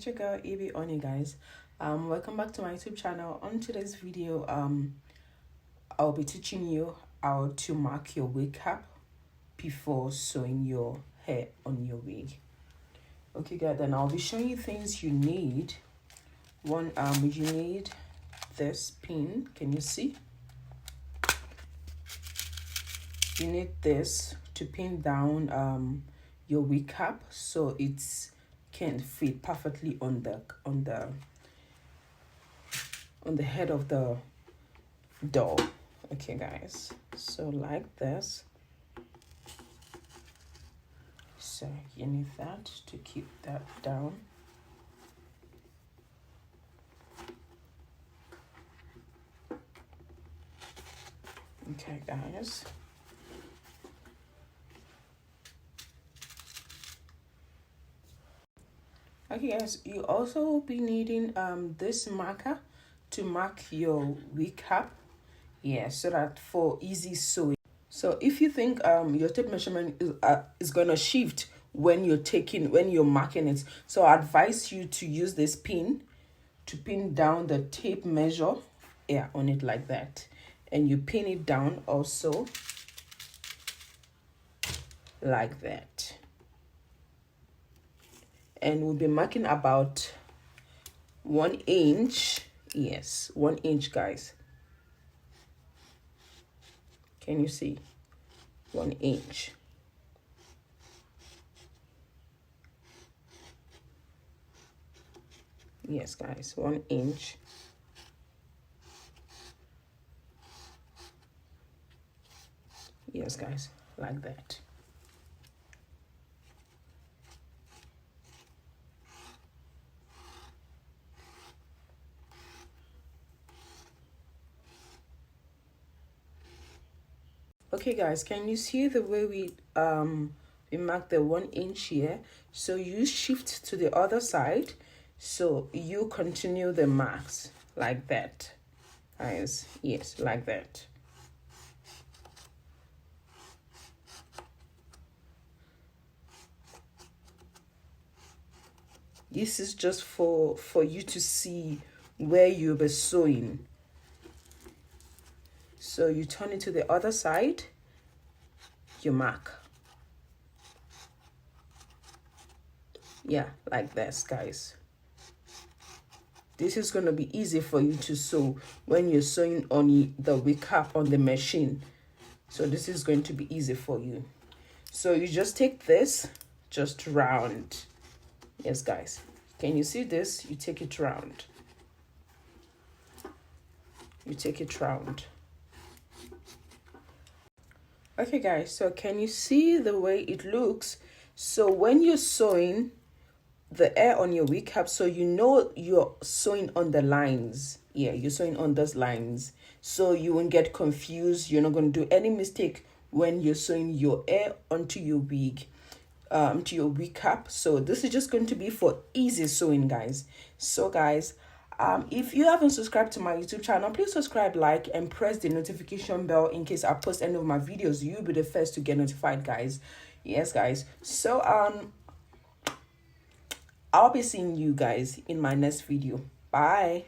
your girl Evie on, you guys. Welcome back to my YouTube channel. On today's video, I'll be teaching you how to mark your wig cap before sewing your hair on your wig. Okay guys, then I'll be showing you things you need. One, you need this pin. Can you see? You need this to pin down your wig cap so it can fit perfectly on the head of the doll. Okay guys, so like this. So you need that to keep that down. Okay guys, okay guys, you also will be needing this marker to mark your wig cap, so that for easy sewing. So if you think your tape measurement is gonna shift when you're marking it, so I advise you to use this pin to pin down the tape measure on it like that, and you pin it down also like that. And we'll be marking about 1 inch. Yes, 1 inch guys. Can you see? 1 inch. Yes guys, 1 inch. Yes guys, like that. Okay guys, can you see the way we mark the 1 inch here? So you shift to the other side, so you continue the marks like that guys. Yes, like that. This is just for you to see where you'll be sewing. So you turn it to the other side, you mark. Yeah, like this guys. This is going to be easy for you to sew when you're sewing on the wig cap on the machine. So this is going to be easy for you. So you just take this, just round. Yes guys, can you see this? You take it round. You take it round. Okay guys, so can you see the way it looks? So when you're sewing the air on your wig cap, so you know you're sewing on the lines. Yeah, you're sewing on those lines, so you won't get confused. You're not going to do any mistake when you're sewing your air onto your wig, to your wig cap. So this is just going to be for easy sewing guys. So guys, if you haven't subscribed to my YouTube channel, please subscribe, like, and press the notification bell in case I post any of my videos. You'll be the first to get notified guys. Yes guys, so I'll be seeing you guys in my next video. Bye.